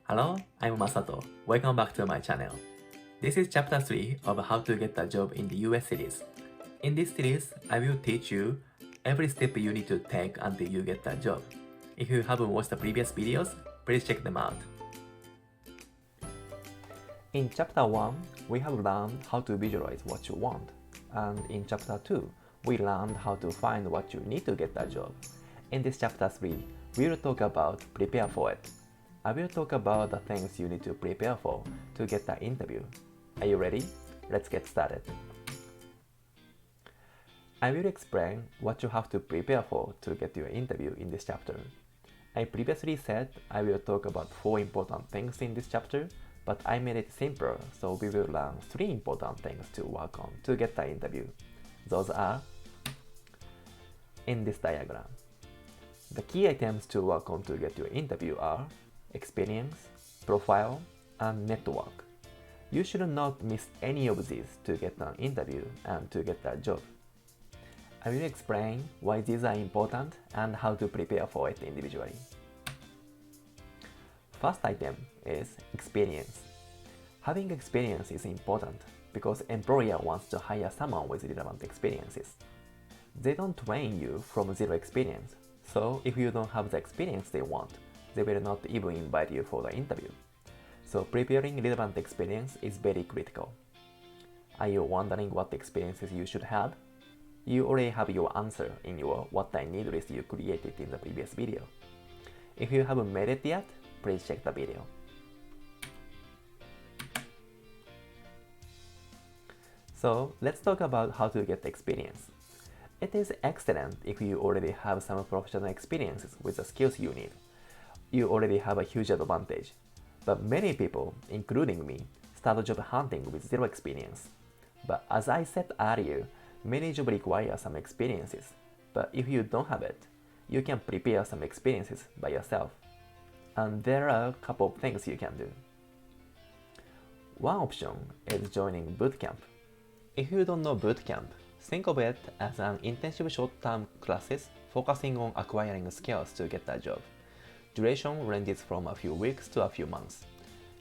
Hello, I'm Masato. Welcome back to my channel. This is chapter 3 of How to Get a Job in the US series. In this series, I will teach you every step you need to take until you get a job. If you haven't watched the previous videos, please check them out. In chapter 1, we have learned how to visualize what you want. And in chapter 2, we learned how to find what you need to get a job. In this chapter 3, we will talk about prepare for it. I will talk about the things you need to prepare for to get the interview. Are you ready? Let's get started. I will explain what you have to prepare for to get your interview in this chapter. I previously said I will talk about 4 important things in this chapter, but I made it simpler, so we will learn 3 important things to work on to get the interview. Those are in this diagram. The key items to work on to get your interview are experience, profile, and network. You should not miss any of these to get an interview and to get a job. I will explain why these are important and how to prepare for it individually. First item is experience. Having experience is important because employer wants to hire someone with relevant experiences. They don't train you from zero experience, so if you don't have the experience they want, they will not even invite you for the interview. So preparing relevant experience is very critical. Are you wondering what experiences you should have? You already have your answer in your What I Need list you created in the previous video. If you haven't made it yet, please check the video. So let's talk about how to get experience. It is excellent if you already have some professional experiences with the skills you need. You already have a huge advantage. But many people, including me, start job hunting with zero experience. But as I said earlier, many jobs require some experiences. But if you don't have it, you can prepare some experiences by yourself. And there are a couple of things you can do. One option is joining bootcamp. If you don't know bootcamp, think of it as an intensive short-term classes focusing on acquiring skills to get a job. Duration ranges from a few weeks to a few months.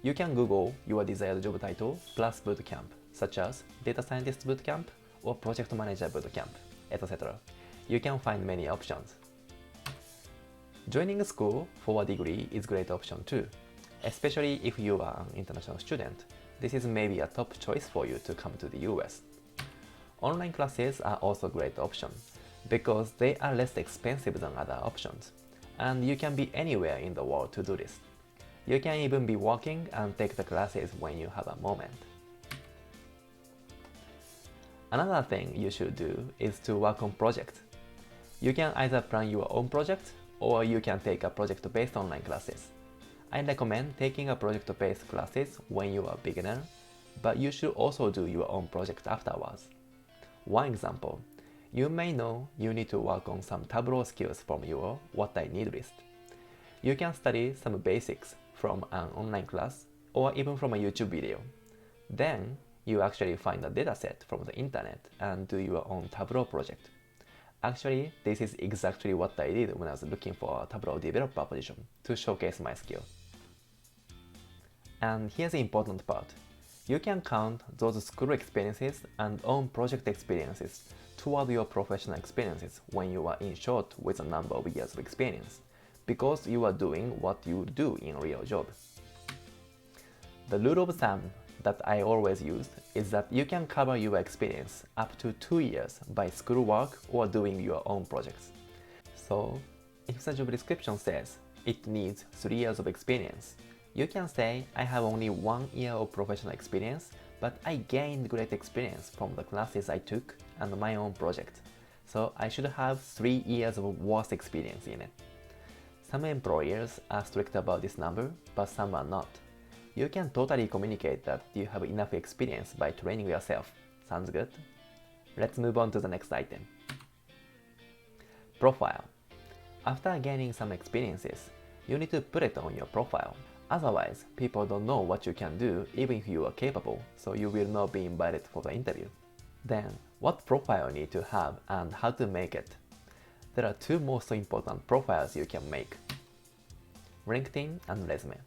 You can Google your desired job title plus bootcamp, such as Data Scientist Bootcamp or Project Manager Bootcamp, etc. You can find many options. Joining a school for a degree is a great option too, especially if you are an international student. This is maybe a top choice for you to come to the US. Online classes are also a great option because they are less expensive than other options, and you can be anywhere in the world to do this. You can even be working and take the classes when you have a moment. Another thing you should do is to work on projects. You can either plan your own project or you can take a project-based online classes. I recommend taking a project-based classes when you are a beginner, but you should also do your own project afterwards. One example, you may know you need to work on some Tableau skills from your What I Need list. You can study some basics from an online class or even from a YouTube video. Then you actually find a dataset from the internet and do your own Tableau project. Actually, this is exactly what I did when I was looking for a Tableau developer position to showcase my skill. And here's the important part. You can count those school experiences and own project experiences toward your professional experiences when you are in short with a number of years of experience, because you are doing what you do in a real job. The rule of thumb that I always use is that you can cover your experience up to 2 years by schoolwork or doing your own projects. So, if the job description says it needs 3 years of experience, you can say I have only 1 year of professional experience, but I gained great experience from the classes I took and my own project, so I should have 3 years of worth experience in it. Some employers are strict about this number, but some are not. You can totally communicate that you have enough experience by training yourself. Sounds good? Let's move on to the next item. Profile. After gaining some experiences, you need to put it on your profile. Otherwise, people don't know what you can do even if you are capable, so you will not be invited for the interview. Then, what profile you need to have and how to make it? There are 2 most important profiles you can make: LinkedIn and resume.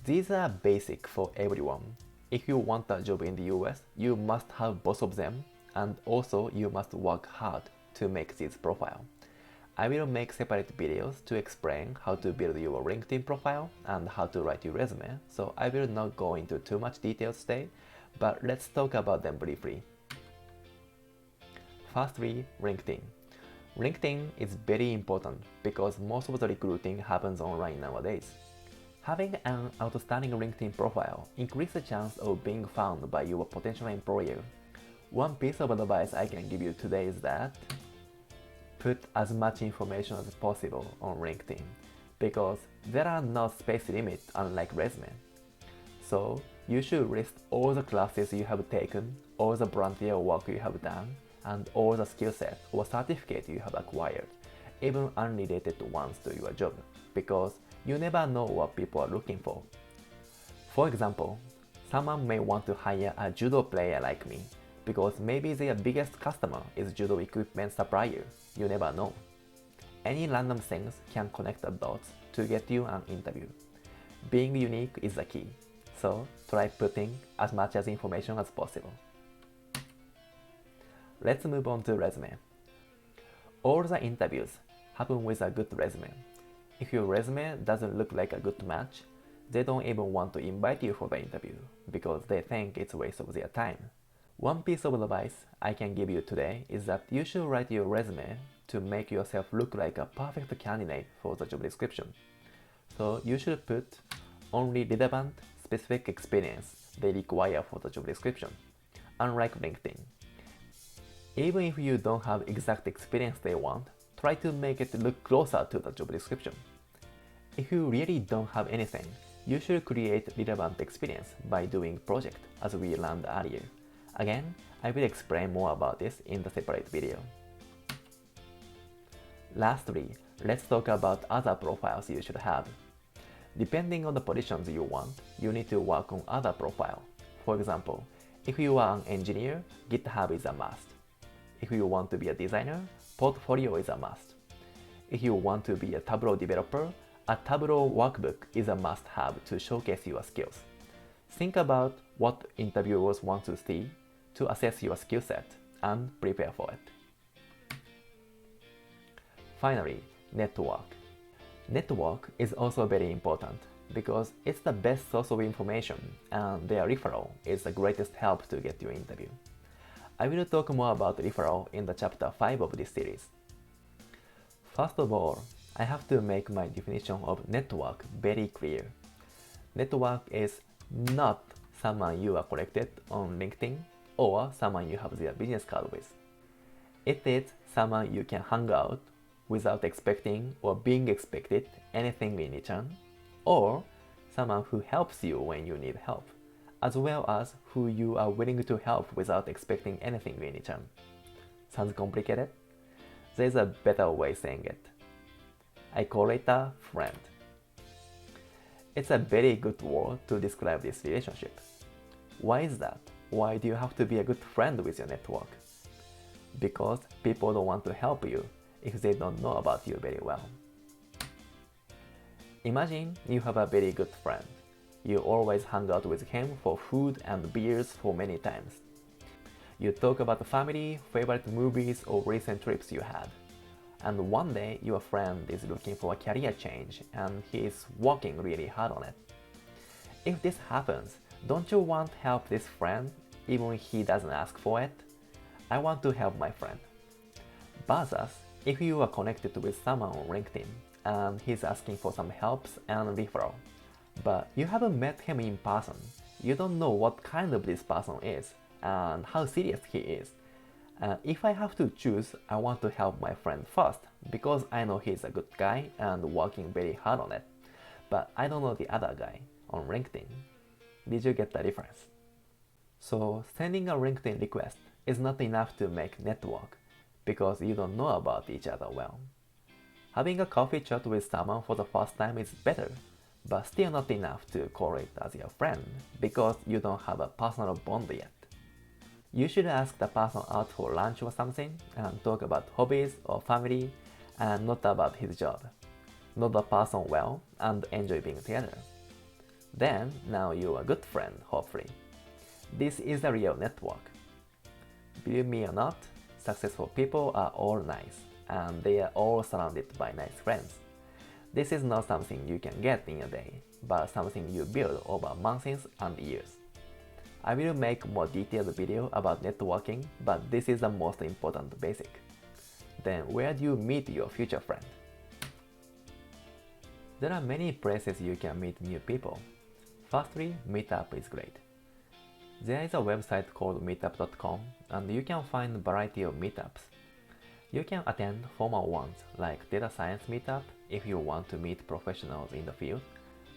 These are basic for everyone. If you want a job in the US, you must have both of them, and also you must work hard to make this profile. I will make separate videos to explain how to build your LinkedIn profile and how to write your resume, so I will not go into too much details today, but let's talk about them briefly. Firstly, LinkedIn. LinkedIn is very important because most of the recruiting happens online nowadays. Having an outstanding LinkedIn profile increases the chance of being found by your potential employer. One piece of advice I can give you today is that put as much information as possible on LinkedIn because there are no space limits unlike resume. So you should list all the classes you have taken, all the volunteer work you have done, and all the skill set or certificate you have acquired, even unrelated ones to your job, because you never know what people are looking for. For example, someone may want to hire a judo player like me because maybe their biggest customer is judo equipment supplier. You never know. Any random things can connect the dots to get you an interview. Being unique is the key, so try putting as much as information as possible. Let's move on to resume. All the interviews happen with a good resume. If your resume doesn't look like a good match, they don't even want to invite you for the interview because they think it's a waste of their time. One piece of advice I can give you today is that you should write your resume to make yourself look like a perfect candidate for the job description. So you should put only relevant, specific experience they require for the job description, unlike LinkedIn. Even if you don't have exact experience they want, try to make it look closer to the job description. If you really don't have anything, you should create relevant experience by doing project as we learned earlier. Again, I will explain more about this in the separate video. Lastly, let's talk about other profiles you should have. Depending on the positions you want, you need to work on other profiles. For example, if you are an engineer, GitHub is a must. If you want to be a designer, Portfolio is a must. If you want to be a Tableau developer, a Tableau workbook is a must-have to showcase your skills. Think about what interviewers want to see to assess your skill set and prepare for it. Finally, network. Network is also very important because it's the best source of information and their referral is the greatest help to get your interview. I will talk more about referral in the chapter 5 of this series. First of all, I have to make my definition of network very clear. Network is not someone you are connected on LinkedIn or someone you have their business card with. It is someone you can hang out without expecting or being expected anything in return, or someone who helps you when you need help, as well as who you are willing to help without expecting anything in return. Sounds complicated? There's a better way saying it. I call it a friend. It's a very good word to describe this relationship. Why is that? Why do you have to be a good friend with your network? Because people don't want to help you if they don't know about you very well. Imagine you have a very good friend. You always hang out with him for food and beers for many times. You talk about the family, favorite movies, or recent trips you had. And one day your friend is looking for a career change and he is working really hard on it. If this happens, don't you want to help this friend even if he doesn't ask for it? I want to help my friend. Versus, if you are connected with someone on LinkedIn and he's asking for some helps and referral, but you haven't met him in person, you don't know what kind of this person is and how serious he is. If I have to choose, I want to help my friend first because I know he's a good guy and working very hard on it. But I don't know the other guy on LinkedIn. Did you get the difference? So sending a LinkedIn request is not enough to make network because you don't know about each other well. Having a coffee chat with someone for the first time is better, but still not enough to call it as your friend because you don't have a personal bond yet. You should ask the person out for lunch or something and talk about hobbies or family and not about his job. Know the person well and enjoy being together. Then, now you're a good friend, hopefully. This is a real network. Believe me or not, successful people are all nice, and they are all surrounded by nice friends. This is not something you can get in a day, but something you build over months and years. I will make more detailed video about networking, but this is the most important basic. Then where do you meet your future friend? There are many places you can meet new people. Firstly, Meetup is great. There is a website called meetup.com and you can find a variety of meetups. You can attend formal ones like data science meetup if you want to meet professionals in the field.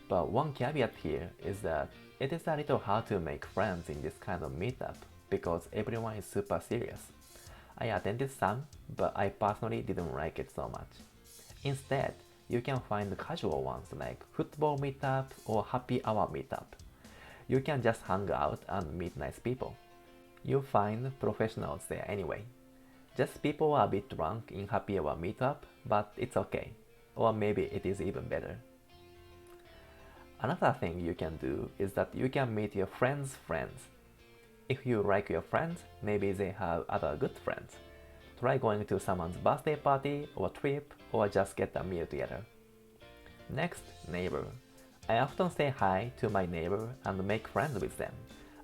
But one caveat here is that it is a little hard to make friends in this kind of meetup because everyone is super serious. I attended some, but I personally didn't like it so much. Instead, you can find casual ones like football meetup or happy hour meetup. You can just hang out and meet nice people. You'll find professionals there anyway. Just people are a bit drunk in happy hour meetup, but it's okay. Or maybe it is even better. Another thing you can do is that you can meet your friends' friends. If you like your friends, maybe they have other good friends. Try going to someone's birthday party or trip or just get a meal together. Next, neighbor. I often say hi to my neighbor and make friends with them.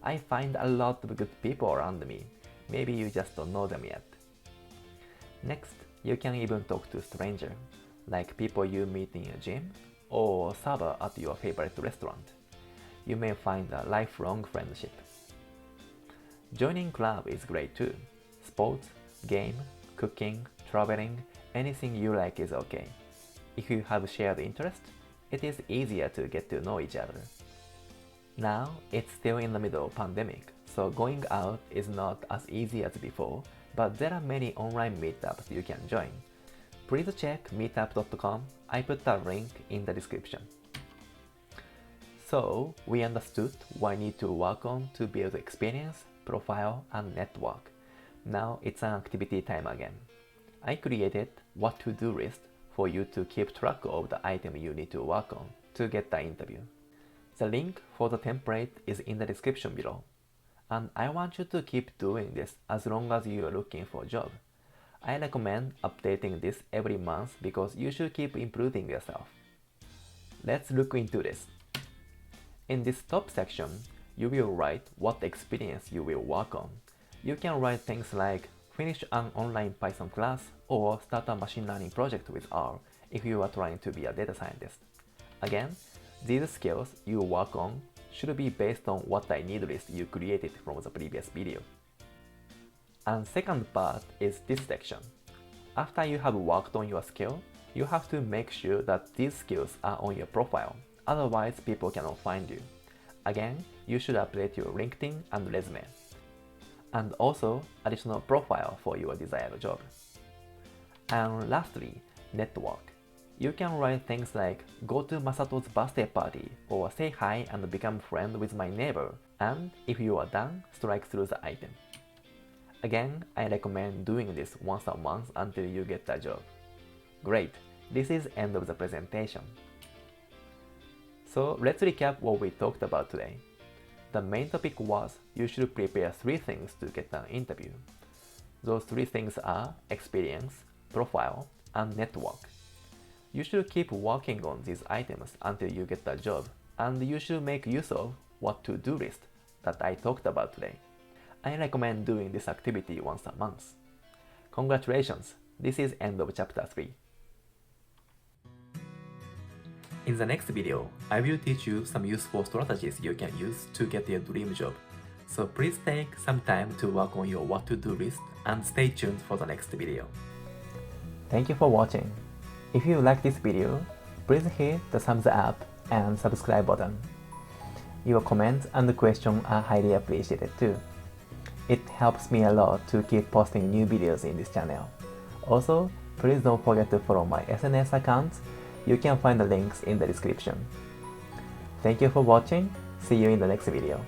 I find a lot of good people around me. Maybe you just don't know them yet. Next, you can even talk to strangers, like people you meet in a gym or server at your favorite restaurant. You may find a lifelong friendship. Joining club is great too. Sports, game, cooking, traveling, anything you like is okay. If you have shared interest, it is easier to get to know each other. Now, it's still in the middle of pandemic, so going out is not as easy as before, but there are many online meetups you can join. Please check meetup.com. I put a link in the description. So, we understood what I need to work on to build experience, profile, and network. Now it's an activity time again. I created what to do list for you to keep track of the item you need to work on to get the interview. The link for the template is in the description below. And I want you to keep doing this as long as you are looking for a job. I recommend updating this every month because you should keep improving yourself. Let's look into this. In this top section, you will write what experience you will work on. You can write things like finish an online Python class or start a machine learning project with R if you are trying to be a data scientist. Again, these skills you work on should be based on what I need list you created from the previous video. And second part is this section. After you have worked on your skill, you have to make sure that these skills are on your profile, otherwise people cannot find you. Again, you should update your LinkedIn and resume. And also additional profile for your desired job. And lastly, network. You can write things like go to Masato's birthday party or say hi and become friend with my neighbor, and if you are done, strike through the item. Again, I recommend doing this once a month until you get a job. Great, this is end of the presentation. So let's recap what we talked about today. The main topic was you should prepare 3 things to get an interview. Those 3 things are experience, profile, and network. You should keep working on these items until you get a job, and you should make use of what to do list that I talked about today. I recommend doing this activity once a month. Congratulations, this is end of chapter 3. In the next video, I will teach you some useful strategies you can use to get your dream job. So please take some time to work on your what to do list and stay tuned for the next video. Thank you for watching. If you like this video, please hit the thumbs up and subscribe button. Your comments and questions are highly appreciated too. It helps me a lot to keep posting new videos in this channel. Also, please don't forget to follow my SNS accounts. You can find the links in the description. Thank you for watching. See you in the next video.